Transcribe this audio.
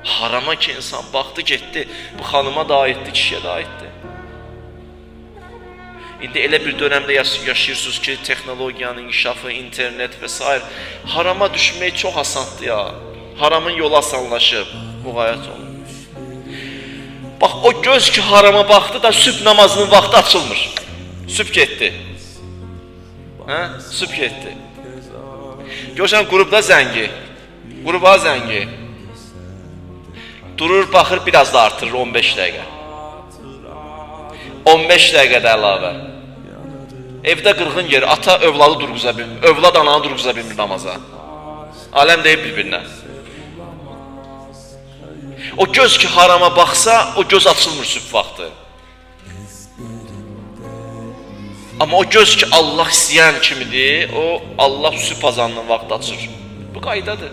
Harama ki insan baxdı, getdi. Bu xanıma da aiddir, kişiyə də aiddir. İndi elə bir dönəmdə yaşayırsınız ki, texnologiyanın inkişafı, internet və s. Harama düşmək çox asandır ya. Haramın yolu asanlaşıb, müğayət olun. Bax, o göz ki harama baxdı da sübh namazının vaxtı açılmır. Sübh getdi. Sübh getdi. Görürsən qrupda zəngi, qruba zəngi. Durur, baxır, biraz da artırır 15 dəqiqə. 15 dəqiqədə əlavə. Evdə qırğın yeri, ata övladı durğuza bilmir, övlad ananı durğuza bilmir namaza. Aləm deyib bir-birinə. O göz ki harama baxsa, o göz açılmır sübh vaxtı. Amma o göz ki Allah istəyən kimidir, o Allah sübh azanının vaxtı açır. Bu qaydadır.